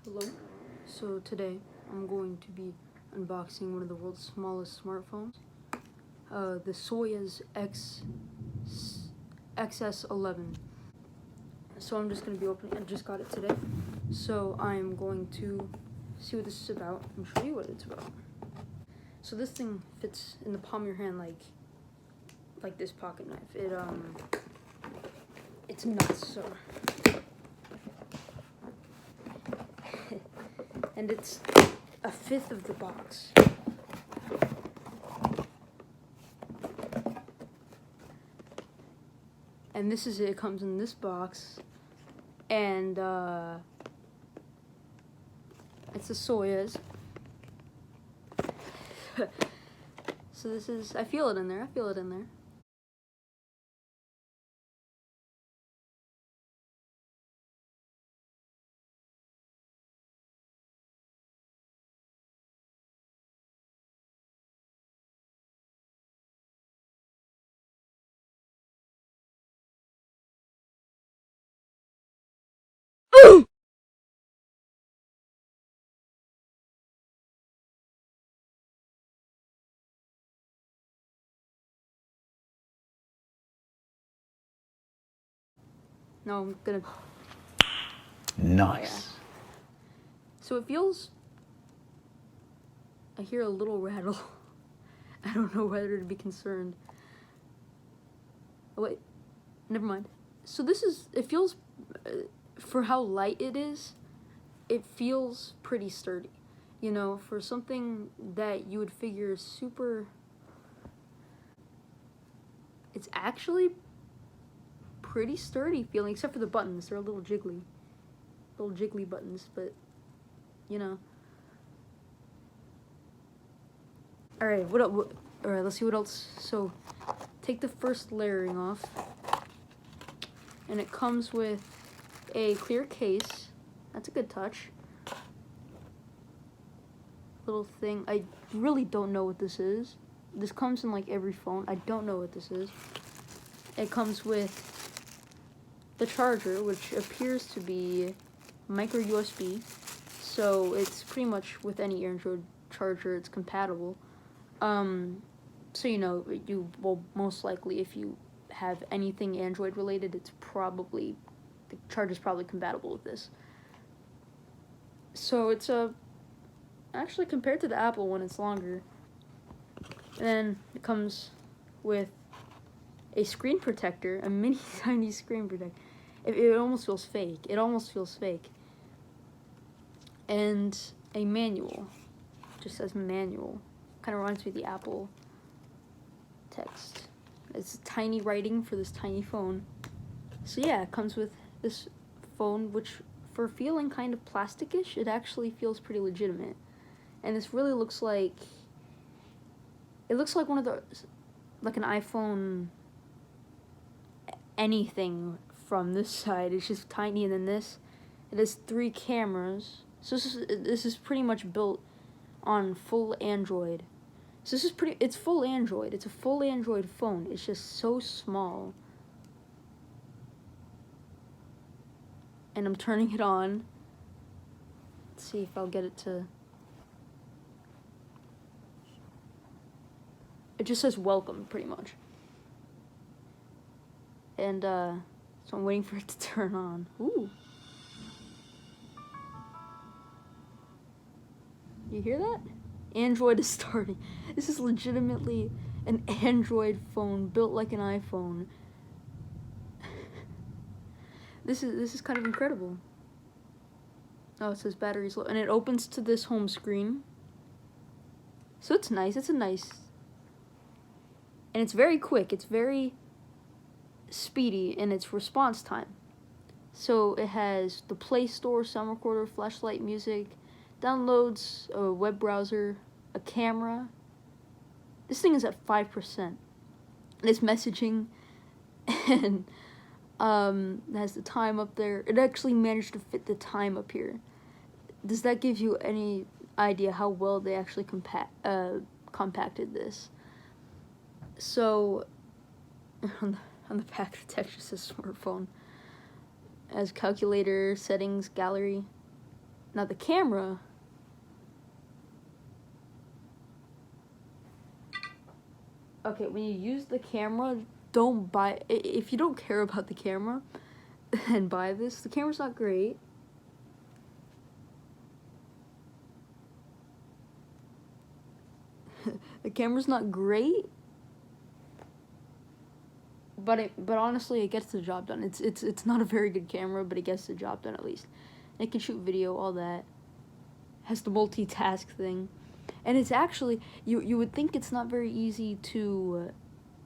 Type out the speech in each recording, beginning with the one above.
Hello. So today I'm going to be unboxing one of the world's smallest smartphones, the Soyes xs11. So I'm just going to be opening. I just got it today, so I'm going to see what this is about and show you what it's about. So this thing fits in the palm of your hand like this pocket knife. It's nuts. So. And it's a fifth of the box. And this is it. It comes in this box, and it's a Soyes. So this is. I feel it in there. I feel it in there. No, I'm gonna. Nice. Oh, yeah. So it feels. I hear a little rattle. I don't know whether to be concerned. Oh, wait, never mind. So this is. It feels, for how light it is, it feels pretty sturdy. You know, for something that you would figure is super. It's actually pretty sturdy feeling, except for the buttons. They're a little jiggly buttons, but you know. All right, all right, let's see what else. So, take the first layering off, and it comes with a clear case. That's a good touch. Little thing. I really don't know what this is. This comes in like every phone. I don't know what this is. It comes with the charger, which appears to be micro USB. So it's pretty much with any Android charger, it's compatible. So you know, you will most likely, if you have anything Android related, it's probably, the charger's probably compatible with this. So it's actually compared to the Apple one, it's longer. And then it comes with a screen protector, a mini tiny screen protector. It almost feels fake. It almost feels fake. And a manual. Just says manual. Kind of reminds me of the Apple text. It's tiny writing for this tiny phone. So yeah, it comes with this phone, which for feeling kind of plasticish, it actually feels pretty legitimate. And this really looks like, it looks like one of the, like an iPhone anything from this side. It's just tiny, and then this, it has 3 cameras. So this is pretty much built on full Android. So this is it's full Android. It's a full Android phone. It's just so small. And I'm turning it on. Let's see if I'll get it to. It just says welcome, pretty much. And so I'm waiting for it to turn on. Ooh. You hear that? Android is starting. This is legitimately an Android phone built like an iPhone. This is kind of incredible. Oh, it says battery's low, and it opens to this home screen. So it's nice. It's a nice, and it's very quick. It's very speedy in its response time. So it has the Play Store, sound recorder, flashlight, music, downloads, a web browser, a camera. This thing is at 5%. And it's messaging, and it has the time up there. It actually managed to fit the time up here. Does that give you any idea how well they actually compacted this? So, on the back, the text just says smartphone. As calculator, settings, gallery. Now the camera, okay, when you use the camera, don't buy, if you don't care about the camera and buy this, the camera's not great. The camera's not great, but honestly, it gets the job done. It's not a very good camera, but it gets the job done at least. It can shoot video, all that. Has the multitask thing, and it's actually, you would think it's not very easy to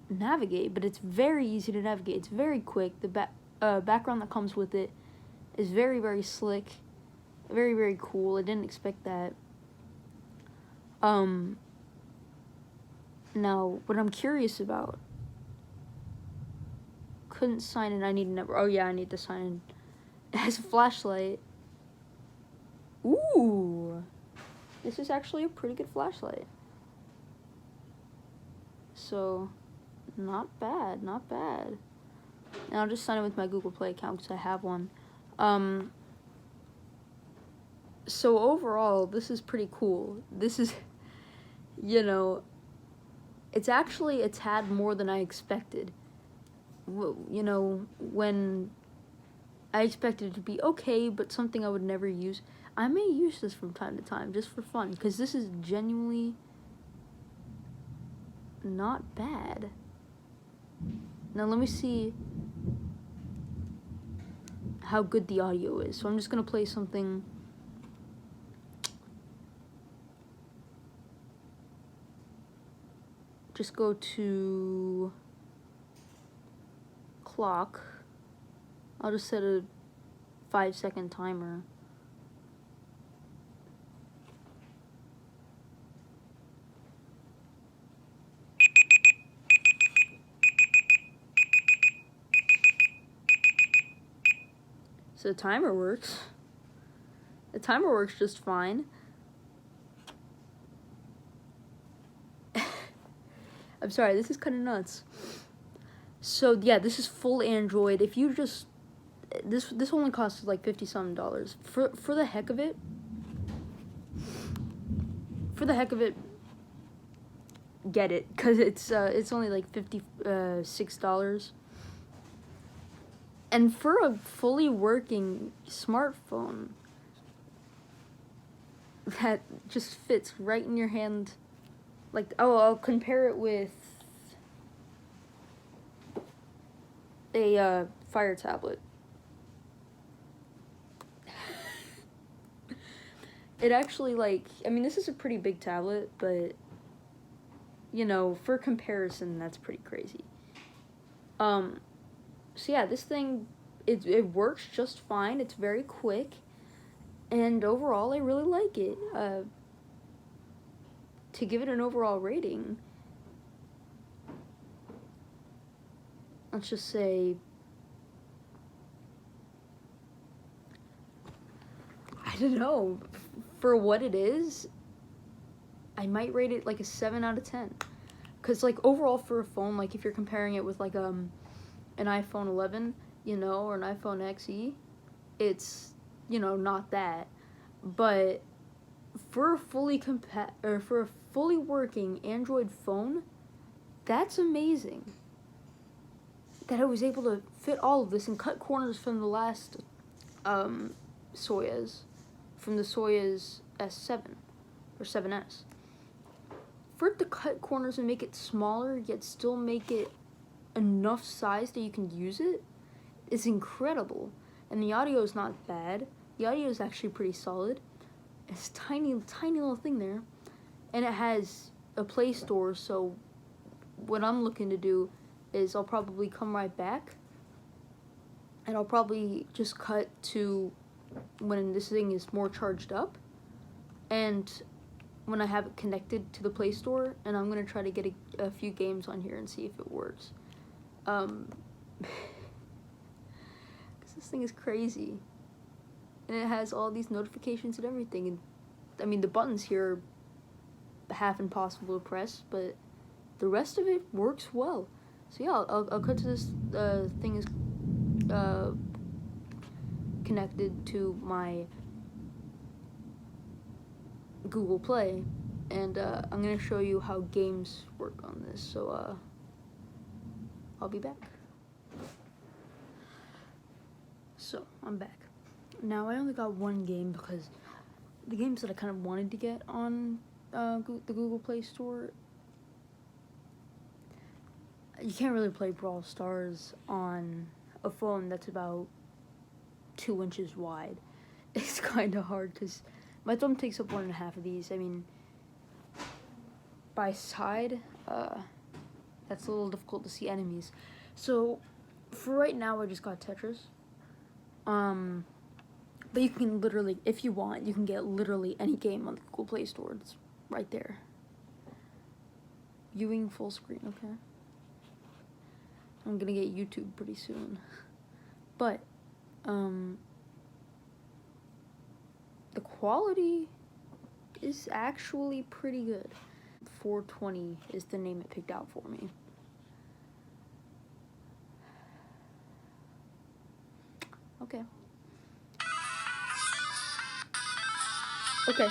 navigate, but it's very easy to navigate. It's very quick. The background that comes with it is very, very slick, very, very cool. I didn't expect that. Now, what I'm curious about, couldn't sign in, I need a number. Oh yeah, I need to sign in. It has a flashlight. Ooh, this is actually a pretty good flashlight. So, not bad, not bad. And I'll just sign in with my Google Play account because I have one. So overall, this is pretty cool. This is, you know, it's actually a tad more than I expected. You know, when I expected it to be okay, but something I would never use. I may use this from time to time, just for fun, because this is genuinely not bad. Now let me see how good the audio is. So I'm just going to play something. Just go to clock. I'll just set a 5-second timer. So the timer works. The timer works just fine. I'm sorry, this is kind of nuts. So yeah, this is full Android. If you just, this only costs like $50-something. For the heck of it. For the heck of it, get it, cause it's only like $56. And for a fully working smartphone that just fits right in your hand, like, oh, I'll compare it with a Fire tablet. It actually, like, I mean, this is a pretty big tablet, but, you know, for comparison, that's pretty crazy. So yeah, this thing, it works just fine. It's very quick, and overall, I really like it. To give it an overall rating, let's just say, I don't know, for what it is, I might rate it like a 7 out of 10. Because, like, overall for a phone, like, if you're comparing it with, like, an iPhone 11, you know, or an iPhone XE, it's, you know, not that. But for a fully working Android phone, that's amazing. That I was able to fit all of this and cut corners from the last Soyes, from the Soyes S7 or 7S. For it to cut corners and make it smaller, yet still make it enough size that you can use it, is incredible. And the audio is not bad. The audio is actually pretty solid. It's a tiny little thing there. And it has a Play Store, so what I'm looking to do is I'll probably come right back, and I'll probably just cut to when this thing is more charged up, and when I have it connected to the Play Store, and I'm going to try to get a few games on here and see if it works. Because this thing is crazy. And it has all these notifications and everything. And I mean, the buttons here are half impossible to press, but the rest of it works well. So yeah, I'll cut to this thing is connected to my Google Play, and I'm gonna show you how games work on this. So I'll be back. So I'm back. Now I only got one game because the games that I kind of wanted to get on the Google Play Store, you can't really play Brawl Stars on a phone that's about 2 inches wide. It's kind of hard because my thumb takes up 1.5 of these. I mean, by side, that's a little difficult to see enemies. So for right now, I just got Tetris. But you can literally, if you want, you can get literally any game on the Google Play Store. It's right there. Viewing full screen, okay. I'm gonna get YouTube pretty soon. But, the quality is actually pretty good. 420 is the name it picked out for me. Okay. Okay.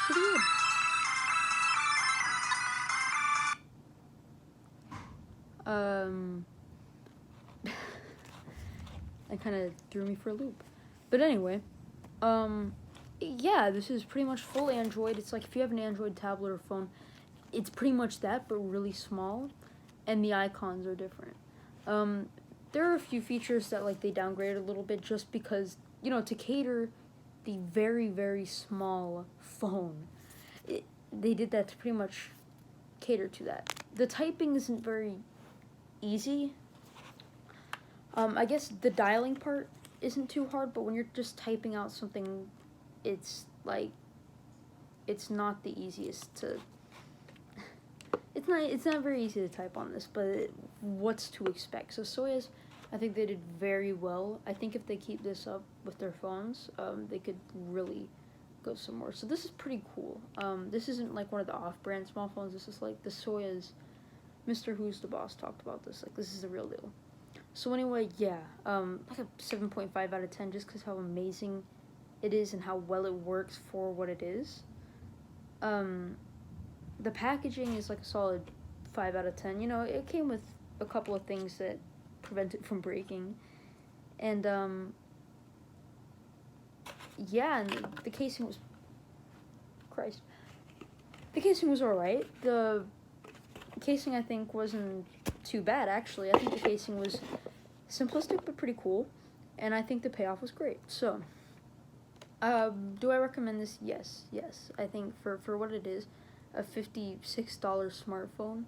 Pretty good. That kind of threw me for a loop. But anyway, yeah, this is pretty much full Android. It's like if you have an Android tablet or phone, it's pretty much that, but really small, and the icons are different. There are a few features that like they downgraded a little bit just because, you know, to cater the very, very small phone, they did that to pretty much cater to that. The typing isn't very easy. I guess the dialing part isn't too hard, but when you're just typing out something, it's like, it's not the easiest to, it's not very easy to type on this, but what's to expect? So Soyes, I think they did very well. I think if they keep this up with their phones, they could really go somewhere. So this is pretty cool. This isn't like one of the off-brand small phones. This is like the Soyes. Mr. Who's the Boss talked about this. Like, this is the real deal. So anyway, yeah, like a 7.5 out of 10 just because how amazing it is and how well it works for what it is. The packaging is like a solid 5 out of 10. You know, it came with a couple of things that prevent it from breaking. And, yeah, and the casing was, Christ. The casing was alright. The casing, I think, wasn't too bad, actually. I think the casing was simplistic but pretty cool, and I think the payoff was great. So, do I recommend this? Yes. I think for what it is, a $56 smartphone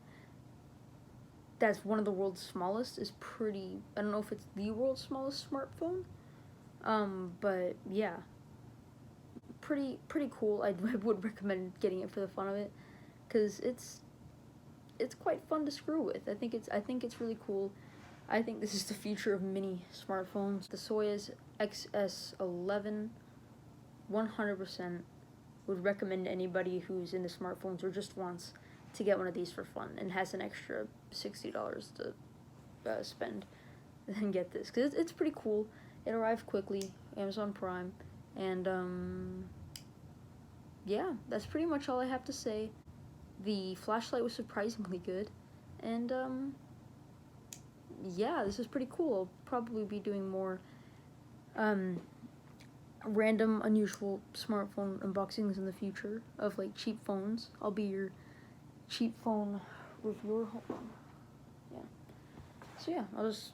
that's one of the world's smallest is pretty, I don't know if it's the world's smallest smartphone, but yeah, pretty cool. I would recommend getting it for the fun of it, because it's quite fun to screw with. I think it's really cool. I think this is the future of mini smartphones. The Soyes xs11, 100% would recommend anybody who's into smartphones or just wants to get one of these for fun and has an extra $60 to spend, then get this, because it's pretty cool. It arrived quickly, Amazon Prime, and yeah, that's pretty much all I have to say. The flashlight was surprisingly good, and yeah, this is pretty cool. I'll probably be doing more random, unusual smartphone unboxings in the future of like cheap phones. I'll be your cheap phone reviewer. Hold on. Yeah. So yeah, I'll just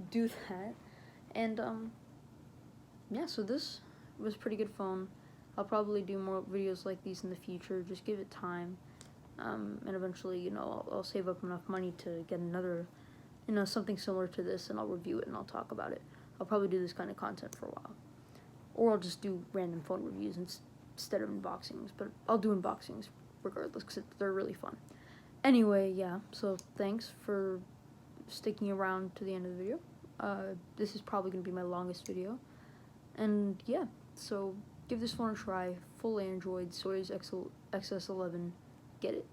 do that, and yeah. So this was a pretty good phone. I'll probably do more videos like these in the future. Just give it time, and eventually, you know, I'll save up enough money to get another, you know, something similar to this, and I'll review it and I'll talk about it. I'll probably do this kind of content for a while, or I'll just do random phone reviews instead of unboxings. But I'll do unboxings regardless because they're really fun. Anyway, yeah. So thanks for sticking around to the end of the video. This is probably going to be my longest video. And yeah, so give this phone a try. Full Android, Soyes xs11. Get it.